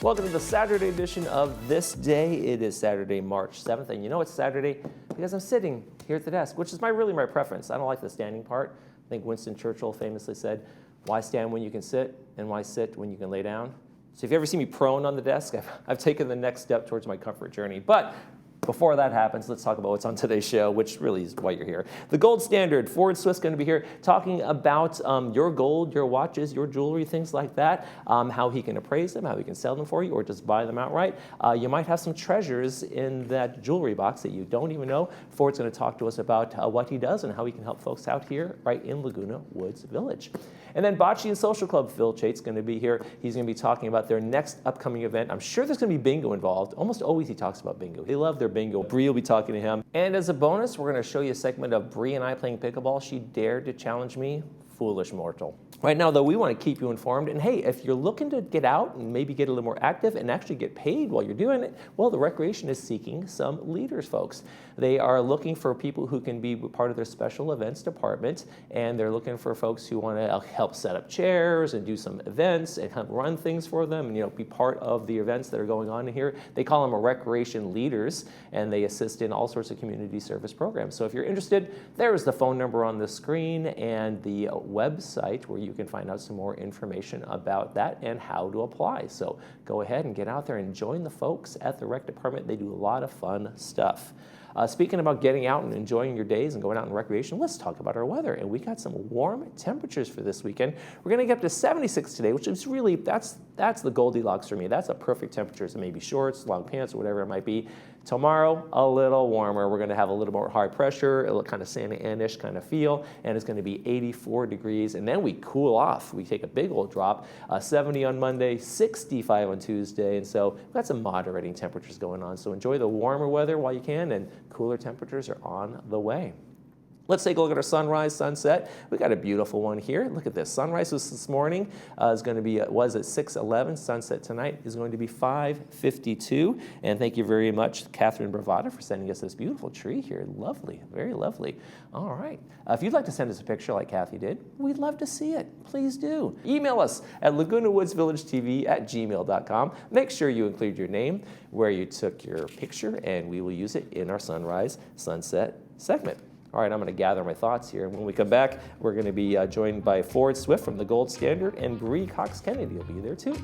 Welcome to the Saturday edition of This Day. It is Saturday, March 7th, and you know it's Saturday because I'm sitting here at the desk, which is really my preference. I don't like the standing part. I think Winston Churchill famously said, why stand when you can sit, and why sit when you can lay down? So if you ever see me prone on the desk, I've taken the next step towards my comfort journey. But before that happens, let's talk about what's on today's show, which really is why you're here. The gold standard, Ford Swift's going to be here talking about your gold, your watches, your jewelry, things like that, how he can appraise them, how he can sell them for you, or just buy them outright. You might have some treasures in that jewelry box that you don't even know. Ford's going to talk to us about what he does and how he can help folks out here right in Laguna Woods Village. And then Bocce and Social Club, Phil Chate's going to be here. He's going to be talking about their next upcoming event. I'm sure there's going to be bingo involved. Almost always he talks about bingo. They love their bingo. Bree will be talking to him. And as a bonus, we're going to show you a segment of Bree and I playing pickleball. She dared to challenge me. Foolish mortal. Right now, though, we want to keep you informed. And hey, if you're looking to get out and maybe get a little more active and actually get paid while you're doing it, well, the Recreation is seeking some leaders, folks. They are looking for people who can be part of their special events department, and they're looking for folks who want to help set up chairs and do some events and help run things for them and, be part of the events that are going on here. They call them Recreation leaders, and they assist in all sorts of community service programs. So if you're interested, there is the phone number on the screen and the website where you can find out some more information about that and how to apply. So go ahead and get out there and join the folks at the rec department. They do a lot of fun stuff. Speaking about getting out and enjoying your days and going out in recreation, let's talk about our weather. And we got some warm temperatures for this weekend. We're going to get up to 76 today, which is really, that's the Goldilocks for me. That's a perfect temperature. So maybe shorts, long pants, or whatever it might be. Tomorrow, a little warmer. We're going to have a little more high pressure, a kind of Santa Ana-ish kind of feel, and it's going to be 84 degrees. And then we cool off. We take a big old drop, 70 on Monday, 65 on Tuesday. And so we've got some moderating temperatures going on. So enjoy the warmer weather while you can, and cooler temperatures are on the way. Let's take a look at our sunrise, sunset. We got a beautiful one here. Look at this. Sunrise was this morning. Was at 6:11. Sunset tonight is going to be 5:52. And thank you very much, Catherine Bravata, for sending us this beautiful tree here. Lovely, very lovely. All right. If you'd like to send us a picture like Kathy did, we'd love to see it. Please do. Email us at lagunawoodsvillagetv@gmail.com. Make sure you include your name, where you took your picture, and we will use it in our sunrise, sunset segment. All right, I'm going to gather my thoughts here. And when we come back, we're going to be joined by Ford Swift from the Gold Standard, and Bree Cox-Kennedy will be there too.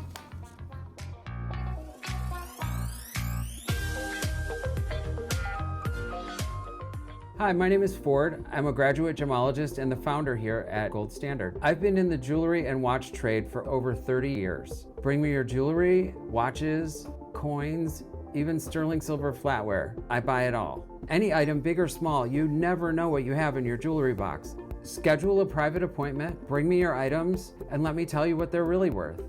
Hi, my name is Ford. I'm a graduate gemologist and the founder here at Gold Standard. I've been in the jewelry and watch trade for over 30 years. Bring me your jewelry, watches, coins, even sterling silver flatware. I buy it all. Any item, big or small, you never know what you have in your jewelry box. Schedule a private appointment, bring me your items, and let me tell you what they're really worth.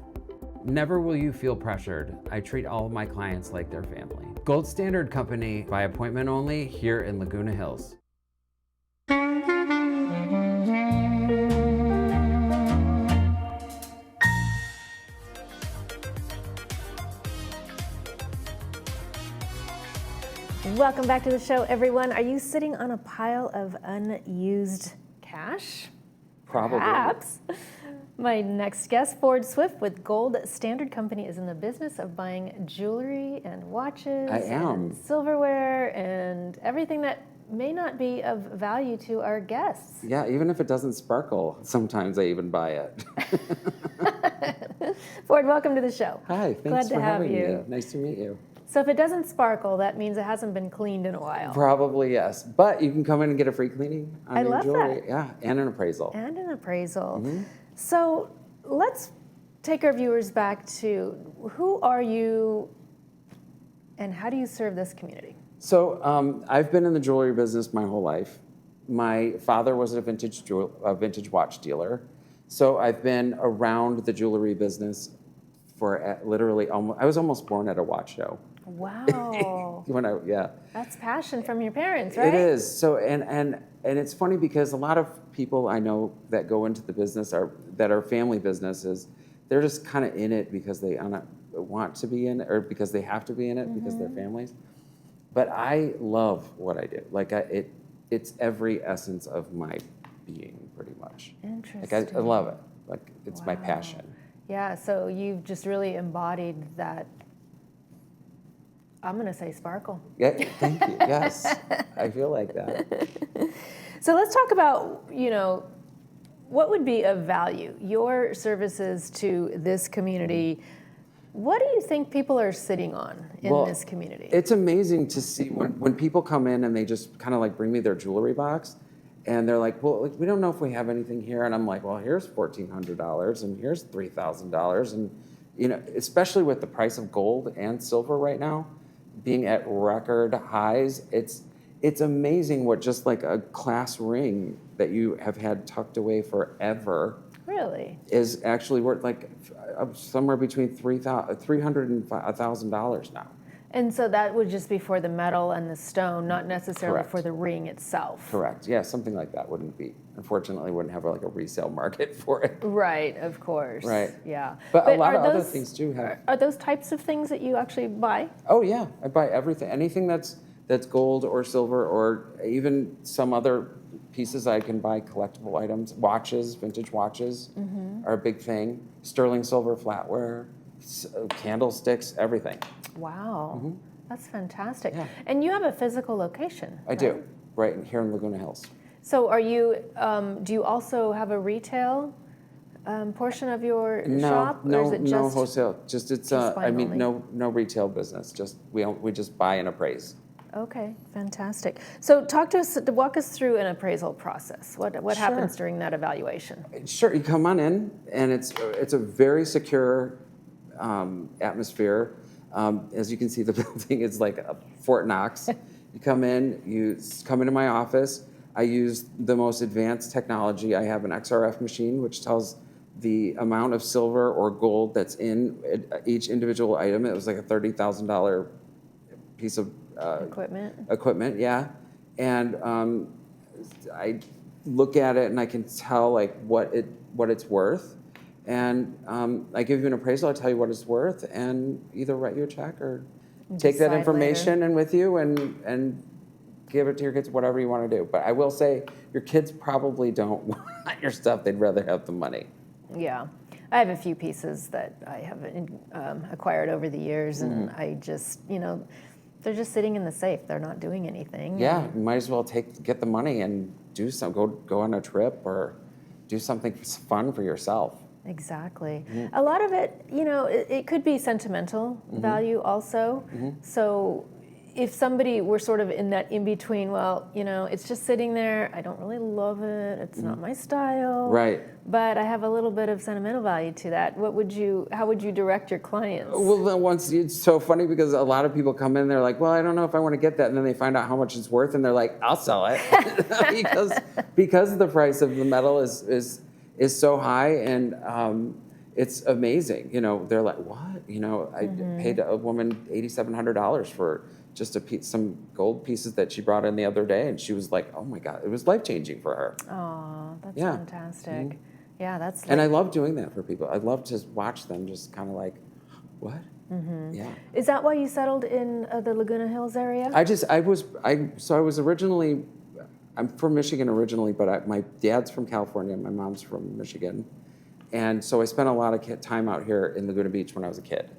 Never will you feel pressured. I treat all of my clients like their family. Gold Standard Company, by appointment only, here in Laguna Hills. Welcome back to the show, everyone. Are you sitting on a pile of unused cash? Probably. Perhaps. My next guest, Ford Swift with Gold Standard Company, is in the business of buying jewelry and watches and silverware and everything that may not be of value to our guests. Yeah, even if it doesn't sparkle, sometimes I even buy it. Ford, welcome to the show. Hi, thanks for having me. Nice to meet you. So if it doesn't sparkle, that means it hasn't been cleaned in a while. Probably, yes. But you can come in and get a free cleaning on your jewelry. That. Yeah, and an appraisal. And an appraisal. Mm-hmm. So let's take our viewers back to who are you and how do you serve this community? So I've been in the jewelry business my whole life. My father was a vintage watch dealer. So I've been around the jewelry business for literally I was almost born at a watch show. Wow. That's passion from your parents, right? It is. So and it's funny because a lot of people I know that go into the business that are family businesses, they're just kind of in it because they want to be in it or because they have to be in it because they're families. But I love what I do. Like it's every essence of my being, pretty much. Interesting. Like I love it. Like it's my passion. Yeah. So you've just really embodied that I'm going to say sparkle. Yeah, thank you. Yes, I feel like that. So let's talk about, what would be of value, your services to this community. What do you think people are sitting on in this community? It's amazing to see when people come in and they just kind of like bring me their jewelry box, and they're like, well, we don't know if we have anything here. And I'm like, well, here's $1,400 and here's $3,000. And, especially with the price of gold and silver right now being at record highs, it's amazing what just like a class ring that you have had tucked away forever Really? is actually worth like somewhere between $300 and $1,000 now. And so that would just be for the metal and the stone, not necessarily Correct. for the ring itself. Correct. Yeah, something like that unfortunately wouldn't have like a resale market for it. Right, of course. Right. Yeah. But a lot of other things do have. Are those types of things that you actually buy? Oh yeah, I buy everything. Anything that's gold or silver, or even some other pieces I can buy, collectible items. Watches, vintage watches are a big thing. Sterling silver flatware, candlesticks, everything. Wow, that's fantastic. Yeah. And you have a physical location. I do, right here in Laguna Hills. So are you, do you also have a retail portion of your shop? Or is it just no wholesale. Just buying only? no retail business. Just we just buy and appraise. Okay, fantastic. So walk us through an appraisal process. What happens during that evaluation? Sure, you come on in, and it's a very secure atmosphere. As you can see, the building is like a Fort Knox. You come into my office. I use the most advanced technology. I have an XRF machine, which tells the amount of silver or gold that's in each individual item. It was like a $30,000 piece of equipment, yeah. And I look at it and I can tell like what it's worth. And I give you an appraisal, I tell you what it's worth, and either write you a check or take that information and with you and give it to your kids, whatever you want to do. But I will say, your kids probably don't want your stuff. They'd rather have the money. Yeah. I have a few pieces that I have acquired over the years, and I just, they're just sitting in the safe. They're not doing anything. Yeah, you might as well get the money and do go on a trip or do something fun for yourself. Exactly. A lot of it, it could be sentimental value also. So if somebody were sort of in that in-between, well, it's just sitting there, I don't really love it, it's not my style. Right. But I have a little bit of sentimental value to that. How would you direct your clients? Well, then it's so funny because a lot of people come in, they're like, well, I don't know if I want to get that. And then they find out how much it's worth and they're like, I'll sell it. because the price of the metal is so high, and it's amazing. They're like, what? I paid a woman $8,700 for just some gold pieces that she brought in the other day, and she was like, oh my God, it was life-changing for her. Oh, that's fantastic. Yeah, that's and I love doing that for people. I love to watch them just kind of like, what? Yeah. Is that why you settled in the Laguna Hills area? I was originally, I'm from Michigan originally, but my dad's from California, my mom's from Michigan. And so I spent a lot of time out here in Laguna Beach when I was a kid.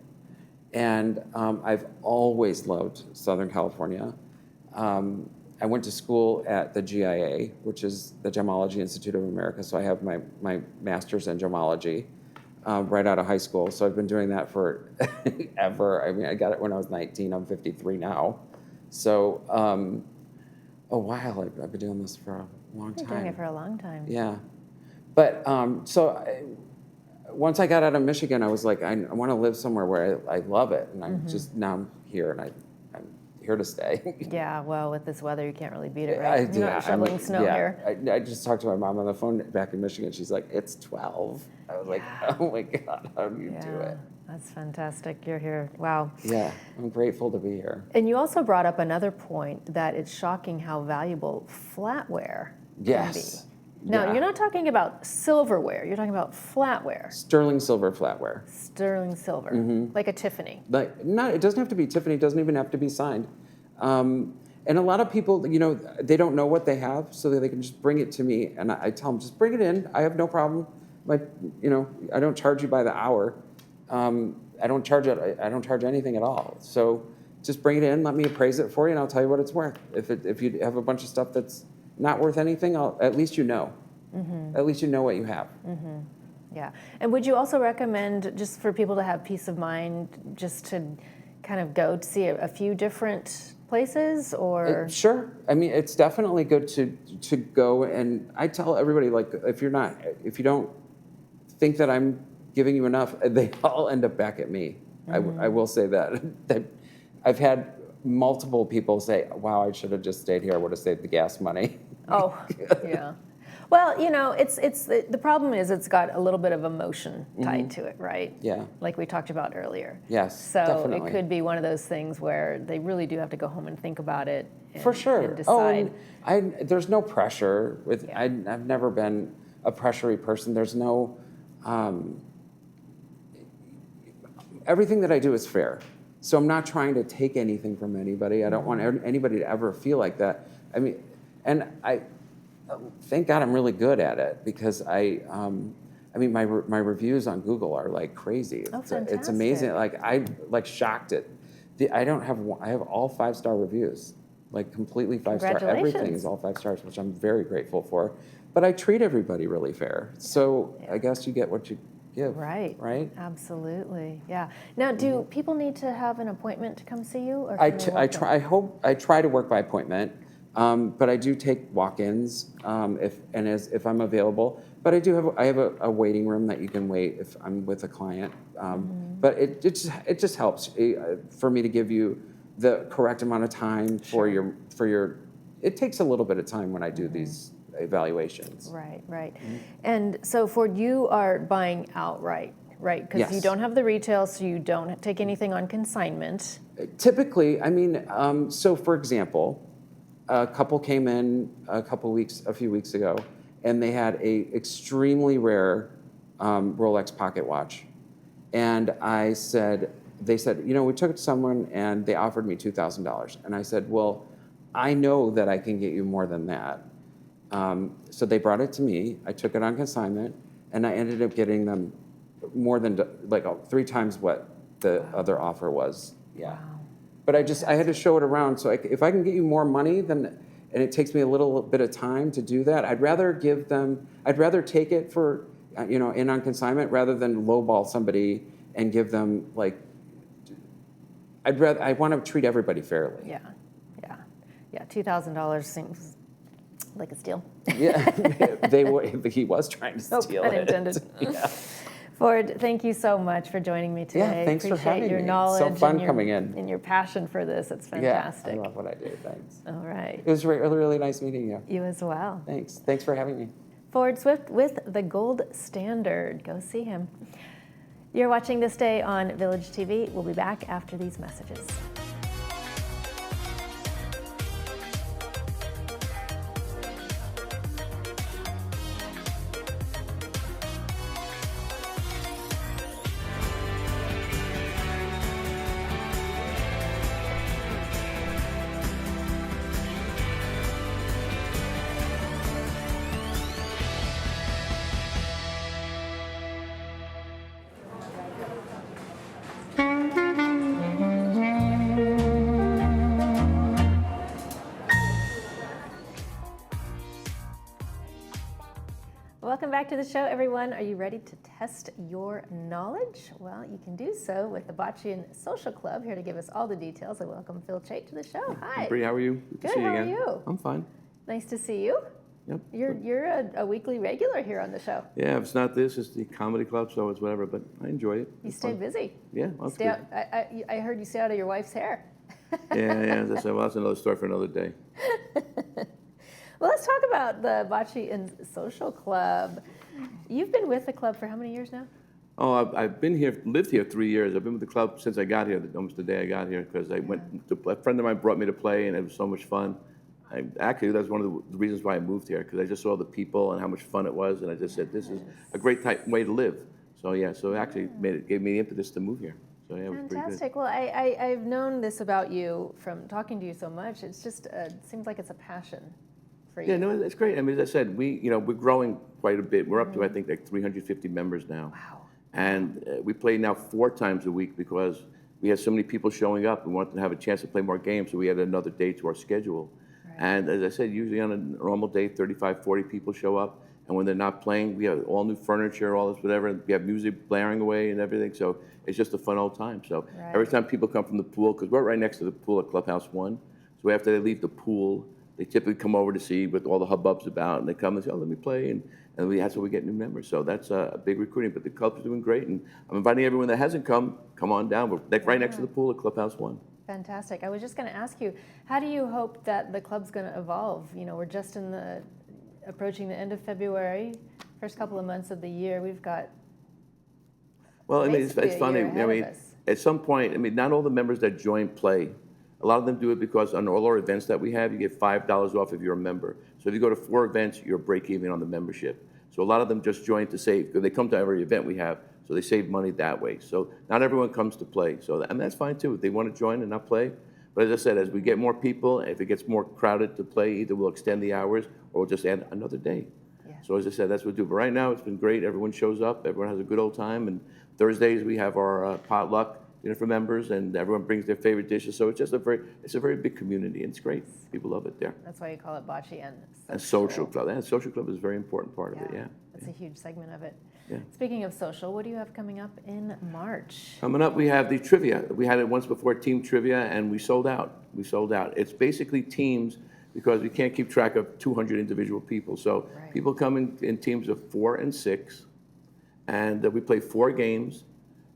And I've always loved Southern California. I went to school at the GIA, which is the Gemology Institute of America. So I have my master's in gemology right out of high school. So I've been doing that for ever. I mean, I got it when I was 19. I'm 53 now. So a while. I've been doing this for a long time. You've been doing it for a long time. Yeah. But once I got out of Michigan, I was like, I want to live somewhere where I love it. And now I'm here, and I'm here to stay. Yeah, well, with this weather, you can't really beat it, right? You're not shoveling snow here. I just talked to my mom on the phone back in Michigan. She's like, it's 12. I was like, oh my God, how do you do it? That's fantastic. You're here. Wow. Yeah, I'm grateful to be here. And you also brought up another point that it's shocking how valuable flatware can be. Now, you're not talking about silverware. You're talking about flatware. Sterling silver flatware. Sterling silver, like a Tiffany. It doesn't have to be Tiffany. It doesn't even have to be signed. And a lot of people, they don't know what they have, so they can just bring it to me, and I tell them, just bring it in. I have no problem. I don't charge you by the hour. I don't charge anything at all. So just bring it in, let me appraise it for you, and I'll tell you what it's worth. If you have a bunch of stuff that's not worth anything, at least you know. At least you know what you have. Yeah. And would you also recommend, just for people to have peace of mind, just to kind of go to see a few different places, or? Sure. I mean, it's definitely good to go, and I tell everybody, like, if you don't think that I'm giving you enough, they all end up back at me. I will say that. I've had multiple people say, wow, I should have just stayed here. I would have saved the gas money. Oh, yeah. Well, it's the problem is it's got a little bit of emotion tied to it, right? Yeah. Like we talked about earlier. Yes, so definitely. It could be one of those things where they really do have to go home and think about it. And, For sure. And decide. There's no pressure. I've never been a pressury person. There's no. Everything that I do is fair. So I'm not trying to take anything from anybody. I don't want anybody to ever feel like that. I mean, and thank God I'm really good at it, because my reviews on Google are like crazy. Oh, It's amazing. Like I shocked it. I have all 5-star reviews, like completely 5-star. Everything is all 5 stars, which I'm very grateful for. But I treat everybody really fair. So I guess you get what you give. Right. Right. Absolutely. Yeah. Now, do people need to have an appointment to come see you? Or I try to work by appointment. But I do take walk-ins if I'm available. But I have a waiting room that you can wait if I'm with a client. But it just helps for me to give you the correct amount of time for your. It takes a little bit of time when I do these evaluations. Right. And so, Ford, you are buying outright, right? Because you don't have the retail, so you don't take anything on consignment. Typically, so for example. A couple came in a few weeks ago, and they had a extremely rare Rolex pocket watch. And they said, we took it to someone and they offered me $2,000. And I said, well, I know that I can get you more than that. So they brought it to me. I took it on consignment, and I ended up getting them more than 3 times what the other offer was. Yeah. Wow. But I had to show it around. So if I can get you more money and it takes me a little bit of time to do that, I'd rather take it for, in on consignment rather than lowball somebody and give them I want to treat everybody fairly. Yeah. $2,000 seems like a steal. Yeah, he was trying to steal it. Unintended. Yeah. Ford, thank you so much for joining me today. Yeah, thanks for having me. Appreciate your knowledge. It's so fun coming in. And your passion for this. It's fantastic. Yeah, I love what I do. Thanks. All right. It was really, really nice meeting you. You as well. Thanks for having me. Ford Swift with the Gold Standard. Go see him. You're watching This Day on Village TV. We'll be back after these messages. Welcome back to the show, everyone. Are you ready to test your knowledge? Well, you can do so with the Boccean Social Club. Here to give us all the details, I welcome Phil Chait to the show. Hi. Bree, how are you? Good, to see you how again. are you? I'm fine. Nice to see you. Yep. You're a weekly regular here on the show. Yeah, if it's not this, it's the comedy club, so it's whatever, but I enjoy it. You stay busy. Yeah, well, that's Stay good. out, I heard you stay out of your wife's hair. Yeah, as I said, well, that's another story for another day. Well, let's talk about the Boccean Social Club. You've been with the club for how many years now? Oh, I've been here, lived here 3 years. I've been with the club since I got here, almost the day I got here, because a friend of mine brought me to play, and it was so much fun. Actually, that's one of the reasons why I moved here, because I just saw the people and how much fun it was, and I just said, this is a great way to live. So yeah, so it actually gave me the impetus to move here. So yeah, it was pretty good. Fantastic. Well, I've known this about you from talking to you so much. It's just seems like it's a passion for you. Yeah, no, it's great. I mean, as I said, we're growing quite a bit. We're up to, I think, like 350 members now. Wow. And we play now 4 times a week because we had so many people showing up. We wanted to have a chance to play more games, so we added another day to our schedule. Right. And as I said, usually on a normal day, 35, 40 people show up. And when they're not playing, we have all new furniture, all this whatever. We have music blaring away and everything. So it's just a fun old time. So Right. every time people come from the pool, because we're right next to the pool at Clubhouse 1. So after they leave the pool, they typically come over to see what all the hubbub's about. And they come and say, oh, let me play. And that's how we get new members. So that's a big recruiting. But the club's doing great. And I'm inviting everyone that hasn't come on down. We're like right next to the pool at Clubhouse 1. Fantastic. I was just going to ask you, how do you hope that the club's going to evolve? You know, we're just approaching the end of February, first couple of months of the year. We've got Well, I mean, it's basically a funny. year ahead I mean, of us. at some point, I mean, not all the members that join play. A lot of them do it because on all our events that we have, you get $5 off if you're a member. So if you go to 4 events, you're break even on the membership. So a lot of them just join to save, because they come to every event we have, so they save money that way. So not everyone comes to play. So and that's fine too, if they want to join and not play. But as I said, as we get more people, if it gets more crowded to play, either we'll extend the hours or we'll just add another day. Yeah. So as I said, that's what we do. But right now, it's been great. Everyone shows up. Everyone has a good old time. And Thursdays, we have our potluck dinner for members, and everyone brings their favorite dishes. So it's just a very big community, and it's great. People love it there. That's why you call it bocce and Social club. And social club is a very important part of it, yeah. That's a huge segment of it. Yeah. Speaking of social, what do you have coming up in March? Coming up, we have the trivia. We had it once before, team trivia, and we sold out. It's basically teams, because we can't keep track of 200 individual people. So Right. people come in teams of 4 and 6, and we play 4 games,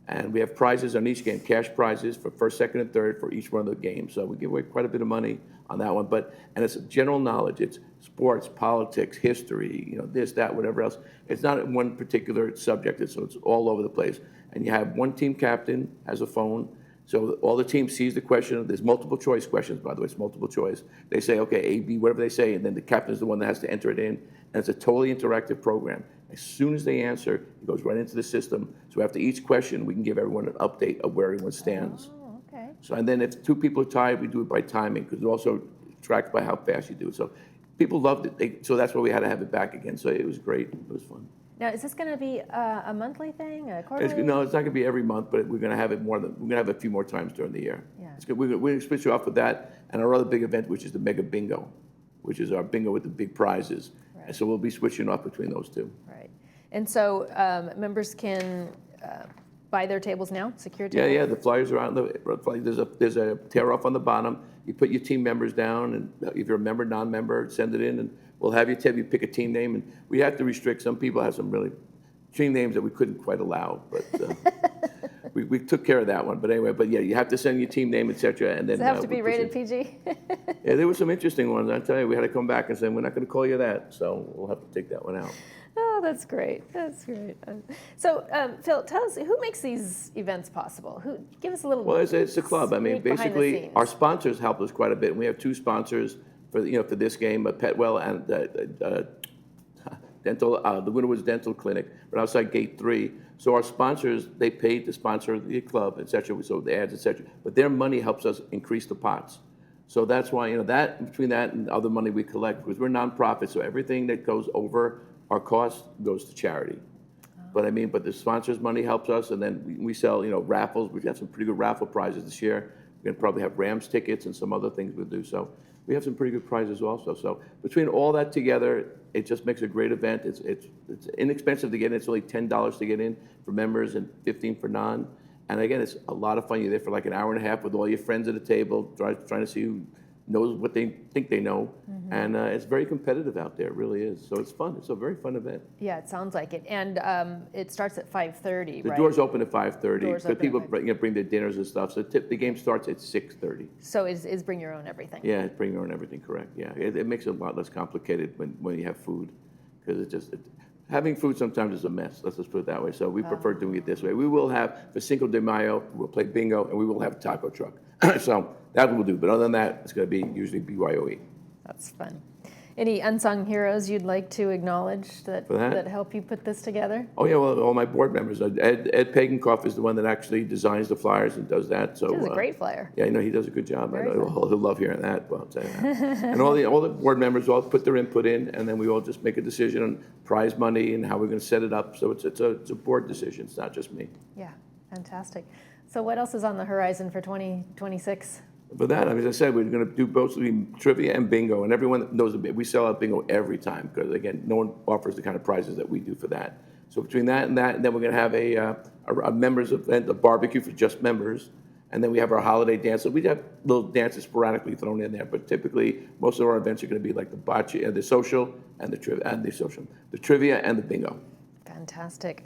and we have prizes on each game, cash prizes for first, second, and third for each one of the games. So we give away quite a bit of money on that one. And it's general knowledge. It's sports, politics, history, you know, this, that, whatever else. It's not one particular subject, so it's all over the place. And you have one team captain has a phone, so all the team sees the question. There's multiple choice questions, by the way. It's multiple choice. They say, okay, A, B, whatever they say, and then the captain is the one that has to enter it in. And it's a totally interactive program. As soon as they answer, it goes right into the system. So after each question, we can give everyone an update of where everyone stands. Oh, okay. So, and then if 2 people are tied, we do it by timing, because it also tracks by how fast you do it. So people loved it. So that's why we had to have it back again. So it was great. It was fun. Now, is this going to be a monthly thing, a quarterly? No, it's not going to be every month, but we're going to have it we're going to have a few more times during the year. Yeah. It's good. We're going to switch you off with that and our other big event, which is the Mega Bingo, which is our bingo with the big prizes. Right. And so we'll be switching off between those 2. Right. And so members can buy their tables now, secure tables? Yeah, the flyers are out. There's a tear off on the bottom. You put your team members down, and if you're a member, non-member, send it in, and we'll have you pick a team name. And we have to restrict. Some people have some really team names that we couldn't quite allow, but we took care of that one. But anyway, yeah, you have to send your team name, etc. And then Does it have to be rated PG? Yeah, there were some interesting ones. I tell you, we had to come back and say we're not going to call you that, so we'll have to take that one out. Oh, that's great. That's great. So, Phil, tell us, who makes these events possible? Give us a little. Well, it's a club. I mean, sneak behind the basically, scenes. our sponsors help us quite a bit. We have 2 sponsors for this game, Petwell and Laguna Woods Dental Clinic, right outside Gate 3. So our sponsors, they paid to sponsor the club, et cetera, so the ads, et cetera. But their money helps us increase the pots. So that's why, that between that and other money we collect, because we're nonprofit, so everything that goes over our cost goes to charity. But the sponsors' money helps us, and then we sell, raffles. We've got some pretty good raffle prizes this year. We're going to probably have Rams tickets and some other things we'll do. So we have some pretty good prizes also. So between all that together, it just makes a great event. It's inexpensive to get in. It's only $10 to get in for members and $15 for non. And again, it's a lot of fun. You're there for like an hour and a half with all your friends at a table, trying to see who knows what they think they know. Mm-hmm. And it's very competitive out there. It really is. So it's fun. It's a very fun event. Yeah, it sounds like it. And it starts at 5:30, The right? doors open at 5:30. But people at bring their dinners and stuff. So the game starts at 6:30. So is bring your own everything? Yeah, it's bring your own everything, correct. Yeah, it makes it a lot less complicated when you have food, because having food sometimes is a mess. Let's just put it that way. So we prefer doing it this way. We will have, for Cinco de Mayo, we'll play bingo, and we will have a taco truck. So that we'll do. But other than that, it's going to be usually BYOE. That's fun. Any unsung heroes you'd like to acknowledge that help you put this together? Oh, yeah, well, all my board members. Ed Pagankoff is the one that actually designs the flyers and does that. So He's a great flyer. Yeah, he does a good job. I know he'll love hearing that. Well, I'll tell you that. And all the board members all put their input in, and then we all just make a decision on prize money and how we're going to set it up. So it's a board decision. It's not just me. Yeah, fantastic. So what else is on the horizon for 2026? For that, as I said, we're going to do both trivia and bingo, and everyone that knows we sell out bingo every time because, again, no one offers the kind of prizes that we do for that. So between that, and then we're going to have a members event, a barbecue for just members, and then we have our holiday dance. So we have little dances sporadically thrown in there, but typically most of our events are going to be like the bocce, the social, and the trivia and the bingo. Fantastic.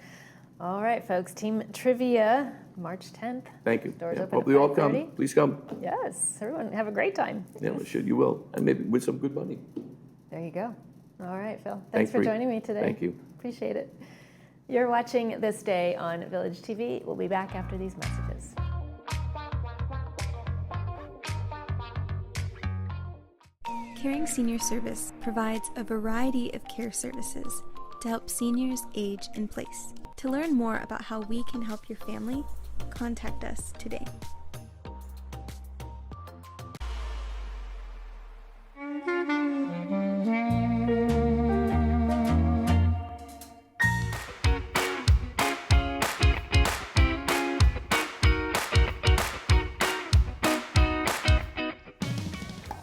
All right, folks, Team Trivia, March 10th. Thank you. Doors Yeah, open hope at you all 5:30. come. Please come. Yes, everyone have a great time. Yeah, well, sure, you will, and maybe win some good money. There you go. All right, Phil. Thanks Thanks for for- joining me today. Thank you. Appreciate it. You're watching This Day on Village TV. We'll be back after these messages. Caring Senior Service provides a variety of care services to help seniors age in place. To learn more about how we can help your family, contact us today.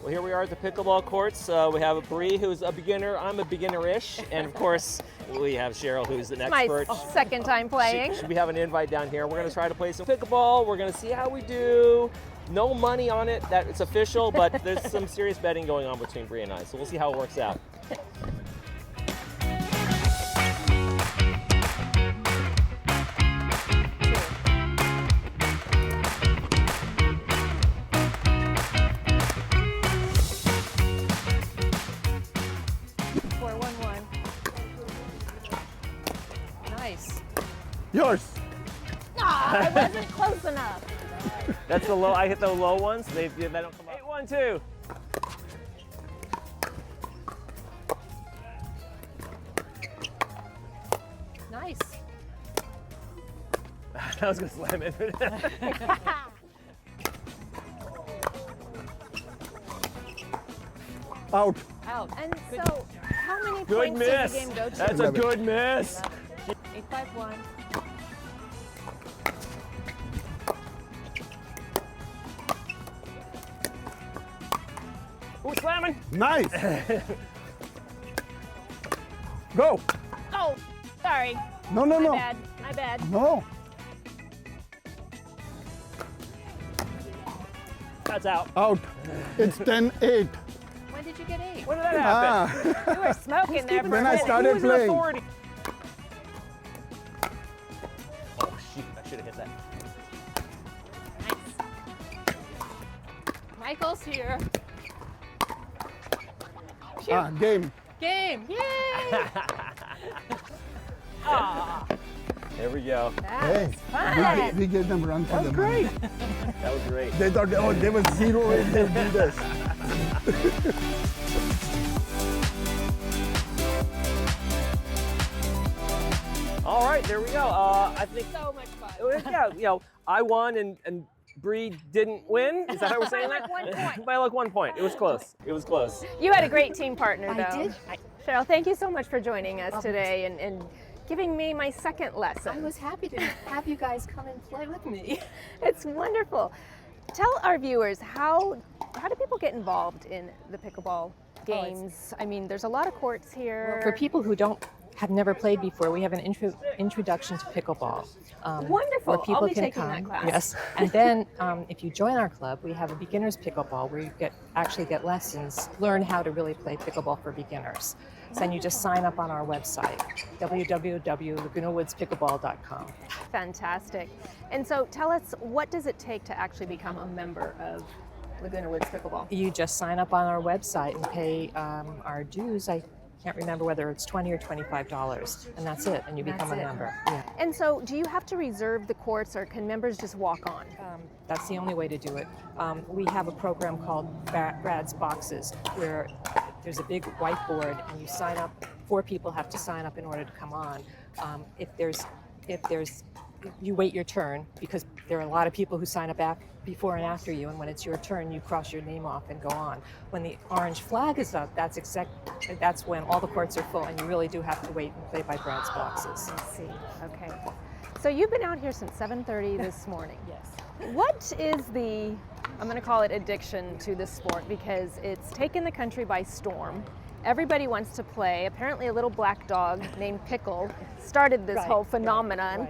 Well, here we are at the pickleball courts. We have Bree, who's a beginner. I'm a beginner-ish. And of course, we have Cheryl, who's an expert. My second time playing. We have an invite down here. We're going to try to play some pickleball. We're going to see how we do. No money on it, that it's official, but there's some serious betting going on between Bree and I. So we'll see how it works out. Nice. Yours. I wasn't close enough. That's the low. I hit the low ones. They don't come up. 8-1-2. Nice. I was gonna slam it. Out. Out. And so, how many Good points miss. does the game go to? That's a good miss. 8-5-1. Ooh, slamming. Nice. Go. Oh, sorry. No, no, no. My bad. My bad. No. That's out. Out. It's 10-8. When did you get 8? When did that happen? Ah. You were smoking there for When a I minute. started Who's in playing. authority? Oh shoot! I should have hit that. Nice. Michael's here. Game. Game. Yay! There we go. That was fun. We gave them run for the money. That was great. They thought, oh, they were 0 if they do this. All right, there we go. I think. So much fun. Yeah, I won and Bree didn't win. Is that how we're saying that? By like 1 point. By like 1 point. It was close. It was close. You had a great team partner, though. I did. Cheryl, thank you so much for joining us today and giving me my second lesson. I was happy to have you guys come and play with me. It's wonderful. Tell our viewers, how do people get involved in the pickleball games? I mean, there's a lot of courts here. For people who have never played before, we have an introduction to pickleball. Wonderful. Where people I'll be can taking come. that class. Yes. And then if you join our club, we have a beginner's pickleball where you actually get lessons, learn how to really play pickleball for beginners. So then you just sign up on our website, www.lagunawoodspickleball.com. Fantastic. And so tell us, what does it take to actually become a member of Laguna Woods Pickleball? You just sign up on our website and pay our dues. I can't remember whether it's $20 or $25, and that's it, and you become a member. Yeah. And so do you have to reserve the courts, or can members just walk on? That's the only way to do it. We have a program called Brad's Boxes, where there's a big whiteboard, and you sign up. 4 people have to sign up in order to come on. If there's you wait your turn because there are a lot of people who sign up before and after you, and when it's your turn, you cross your name off and go on. When the orange flag is up, that's when all the courts are full, and you really do have to wait and play by Brad's boxes. I see. Okay. So you've been out here since 7:30 this morning. Yes. What is the, I'm going to call it addiction to this sport, because it's taken the country by storm. Everybody wants to play. Apparently a little black dog named Pickle started this whole phenomenon.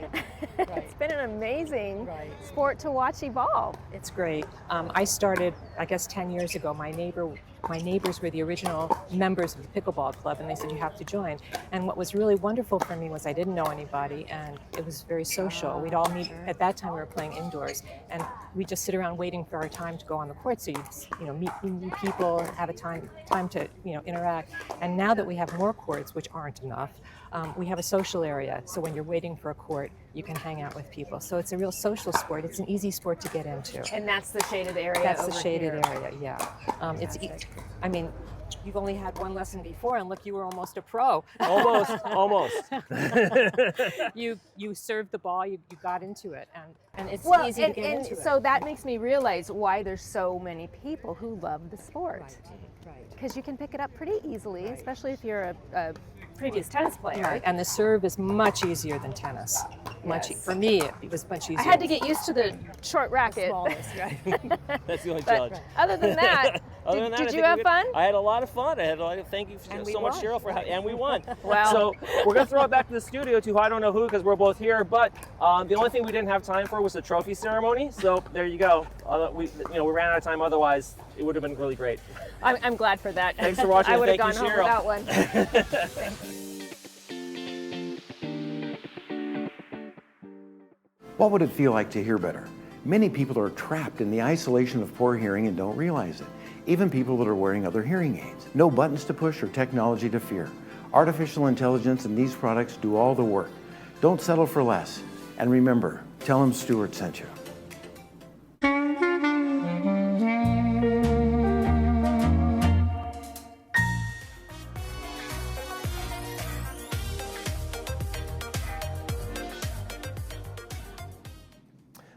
Right. It's been an amazing sport to watch evolve. It's great. I started, I guess, 10 years ago. My neighbors were the original members of the pickleball club, and they said, you have to join. And what was really wonderful for me was I didn't know anybody, and it was very social. We'd all meet, at that time we were playing indoors, and we'd just sit around waiting for our time to go on the court. So you'd meet new people, have a time to interact. And now that we have more courts, which aren't enough, we have a social area. So when you're waiting for a court, you can hang out with people. So it's a real social sport. It's an easy sport to get into. And that's the shaded area. That's the over shaded here. area, yeah. I mean, you've only had one lesson before, and look, you were almost a pro. Almost. You served the ball, you got into it, and it's Well, easy to get into it. so that makes me realize why there's so many people who love the sport. Right. Because you can pick it up pretty easily, especially if you're a previous tennis player. Right. And the serve is much easier than tennis. Yes. For me, it was much easier. I had to get used to the short racket. Smallest, right? That's the only But challenge. other than that, Other than that, I did think you have we fun? I had a lot of fun. Thank you And we so much, won. Cheryl, and we won. Wow. So we're gonna throw it back to the studio to I don't know who, because we're both here. But the only thing we didn't have time for was the trophy ceremony. So there you go. We ran out of time. Otherwise, it would have been really great. I'm glad for that. Thanks for watching. I would have Thank gone you, home Cheryl. without one. What would it feel like to hear better? Many people are trapped in the isolation of poor hearing and don't realize it. Even people that are wearing other hearing aids. No buttons to push or technology to fear. Artificial intelligence and these products do all the work. Don't settle for less. And remember, tell them Stuart sent you.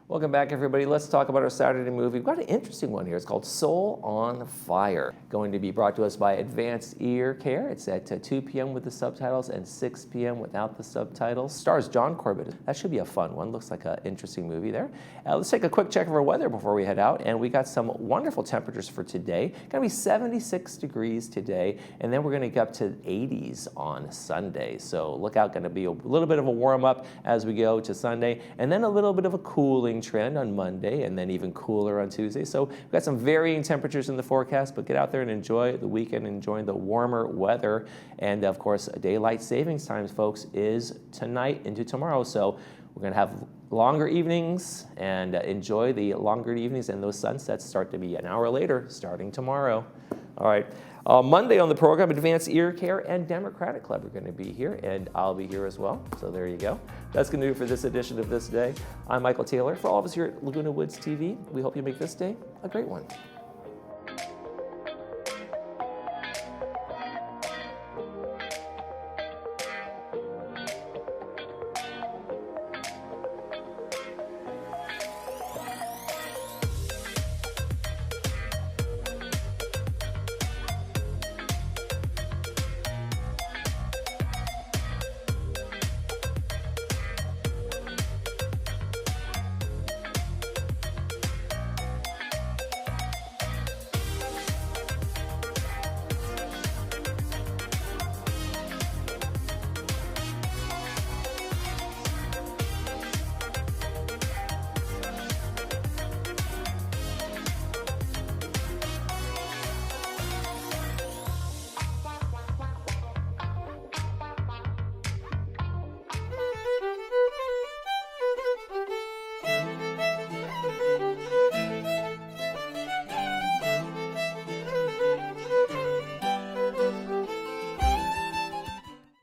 Welcome back, everybody. Let's talk about our Saturday movie. We've got an interesting one here. It's called Soul on Fire. Going to be brought to us by Advanced Ear Care. It's at 2 p.m. with the subtitles and 6 p.m. without the subtitles. Stars John Corbett. That should be a fun one. Looks like an interesting movie there. Let's take a quick check of our weather before we head out. And we got some wonderful temperatures for today. Going to be 76 degrees today, and then we're going to get up to 80s on Sunday. So look out. Going to be a little bit of a warm up as we go to Sunday, and then a little bit of a cooling trend on Monday, and then even cooler on Tuesday. So we've got some varying temperatures in the forecast, but get out there and enjoy the weekend, enjoy the warmer weather. And of course, daylight savings times, folks, is tonight into tomorrow. So we're going to have longer evenings, and enjoy the longer evenings, and those sunsets start to be an hour later starting tomorrow. All right. Monday on the program, Advanced Ear Care and Democratic Club are going to be here, and I'll be here as well. So there you go. That's going to do it for this edition of This Day. I'm Michael Taylor. For all of us here at Laguna Woods TV, we hope you make this day a great one.